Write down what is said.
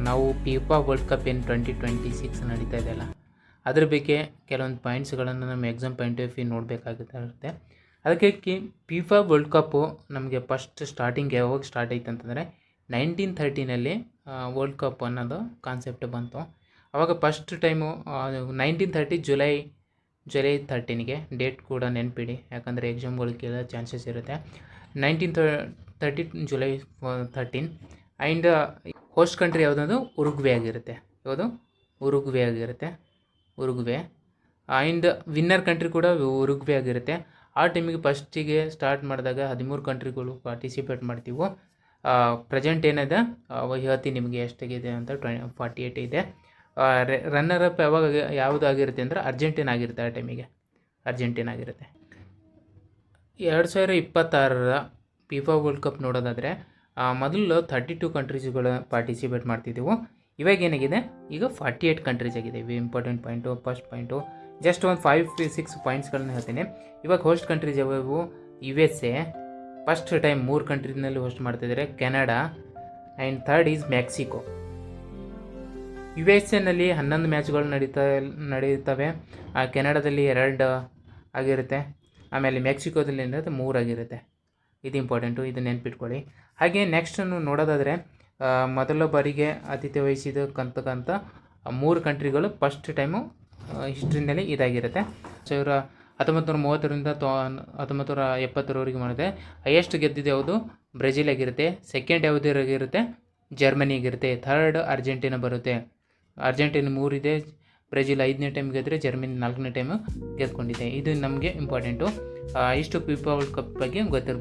ನಾವು FIFA world cup ಏನು 2026 ನಡೀತಾ ಇದೆಯಲ್ಲ, ಅದ್ರ ಬಗ್ಗೆ ಕೆಲವೊಂದು ಪಾಯಿಂಟ್ಸ್ಗಳನ್ನು ನಮ್ಮ ಎಕ್ಸಾಮ್ ಪಾಯಿಂಟ್ ಆಫ್ ವ್ಯೂ ನೋಡಬೇಕಾಗುತ್ತೆ. ಅದಕ್ಕೆ ಫಿಫಾ ವರ್ಲ್ಡ್ ಕಪ್ಪು ನಮಗೆ ಫಸ್ಟ್ ಸ್ಟಾರ್ಟಿಂಗ್ ಯಾವಾಗ ಸ್ಟಾರ್ಟ್ ಆಯ್ತು ಅಂತಂದರೆ 1930ನಲ್ಲಿ ವರ್ಲ್ಡ್ ಕಪ್ ಅನ್ನೋದು ಕಾನ್ಸೆಪ್ಟ್ ಬಂತು. ಆವಾಗ ಫಸ್ಟ್ ಟೈಮು 1930 ಜುಲೈ 13ಗೆ ಡೇಟ್ ಕೂಡ ನೆನಪಿಡಿ, ಯಾಕಂದರೆ ಎಕ್ಸಾಮ್ಗಳು ಕೇಳೋ ಚಾನ್ಸಸ್ ಇರುತ್ತೆ. 1930 ಜುಲೈ 13 ಆ್ಯಂಡ್ ಹೋಸ್ಟ್ ಕಂಟ್ರಿ ಯಾವುದಂದು ಉರುಗ್ವೆ ಆಗಿರುತ್ತೆ. ಯಾವುದು ಉರುಗ್ವೆ ಆಗಿರುತ್ತೆ, ಉರುಗ್ವೆ. ಆ್ಯಂಡ್ ವಿನ್ನರ್ ಕಂಟ್ರಿ ಕೂಡ ಉರುಗ್ವೆ ಆಗಿರುತ್ತೆ. ಆ ಟೈಮಿಗೆ ಫಸ್ಟಿಗೆ ಸ್ಟಾರ್ಟ್ ಮಾಡಿದಾಗ 13 ಕಂಟ್ರಿಗಳು ಪಾರ್ಟಿಸಿಪೇಟ್ ಮಾಡ್ತೀವೋ. ಪ್ರೆಸೆಂಟ್ ಏನಿದೆ ಹೇಳ್ತೀನಿ ನಿಮಗೆ ಎಷ್ಟಾಗಿದೆ ಅಂತ, 48 ಇದೆ. ರನ್ನರ್ ಅಪ್ ಯಾವುದು ಆಗಿರುತ್ತೆ ಅಂದರೆ ಅರ್ಜೆಂಟೀನಾ ಆಗಿರುತ್ತೆ. ಆ ಟೈಮಿಗೆ ಅರ್ಜೆಂಟೀನಾ ಆಗಿರುತ್ತೆ. 2026ರ ಫಿಫಾ ವರ್ಲ್ಡ್ ಕಪ್ ನೋಡೋದಾದರೆ ಮೊದಲು 32 ಕಂಟ್ರೀಸ್ಗಳು ಪಾರ್ಟಿಸಿಪೇಟ್ ಮಾಡ್ತಿದ್ದೆವು. ಇವಾಗ ಏನಾಗಿದೆ, ಈಗ 48 ಕಂಟ್ರೀಸ್ ಆಗಿದೆ. ಇವು important point. First point just ಒಂದು 5-6 ಪಾಯಿಂಟ್ಸ್ಗಳನ್ನ ಹೇಳ್ತೀನಿ. ಇವಾಗ ಹೋಸ್ಟ್ ಕಂಟ್ರೀಸ್ ಯಾವ್ಯಾವು? USA ಫಸ್ಟ್ ಟೈಮ್ 3 ಕಂಟ್ರಿನಲ್ಲಿ ಹೋಸ್ಟ್ ಮಾಡ್ತಿದ್ದಾರೆ, Canada and third is Mexico. USA ನಲ್ಲಿ 11 ಮ್ಯಾಚ್ಗಳು ನಡೀತವೆ. ಕೆನಡಾದಲ್ಲಿ 2 ಆಗಿರುತ್ತೆ. ಆಮೇಲೆ ಮೆಕ್ಸಿಕೋದಲ್ಲಿ 3 ಆಗಿರುತ್ತೆ. ಇದು ಇಂಪಾರ್ಟೆಂಟು, ಇದು ನೆನ್ಪಿಟ್ಕೊಳ್ಳಿ. ಹಾಗೆ ನೆಕ್ಸ್ಟ್ ನೋಡೋದಾದರೆ ಮೊದಲ ಬಾರಿಗೆ ಆತಿಥ್ಯ ವಹಿಸಿದಕ್ಕಂತಕ್ಕಂಥ 3 ಕಂಟ್ರಿಗಳು ಫಸ್ಟ್ ಟೈಮು ಹಿಸ್ಟ್ರಿನಲ್ಲಿ ಇದಾಗಿರುತ್ತೆ. 1930ರಿಂದ 1970ರವರೆಗೆ ಮಾಡಿದೆ. ಹೈಯೆಸ್ಟ್ ಗೆದ್ದಿದ್ದು ಯಾವುದು? ಬ್ರೆಜಿಲ್ ಆಗಿರುತ್ತೆ. ಸೆಕೆಂಡ್ ಯಾವುದಾಗಿರುತ್ತೆ? ಜರ್ಮನಿ ಆಗಿರುತ್ತೆ. ಥರ್ಡ್ ಅರ್ಜೆಂಟೀನಾ ಬರುತ್ತೆ. ಅರ್ಜೆಂಟೀನಾ 3 ಇದೆ, ಬ್ರೆಜಿಲ್ 5ನೇ ಟೈಮ್ ಗೆದ್ದರೆ ಜರ್ಮನಿ 4ನೇ ಟೈಮು ಗೆದ್ಕೊಂಡಿದೆ. ಇದು ನಮಗೆ ಇಂಪಾರ್ಟೆಂಟು. ಇಷ್ಟು ಫಿಫಾ ವರ್ಲ್ಡ್ ಕಪ್ ಬಗ್ಗೆ ಗೊತ್ತಿರಬೇಕು.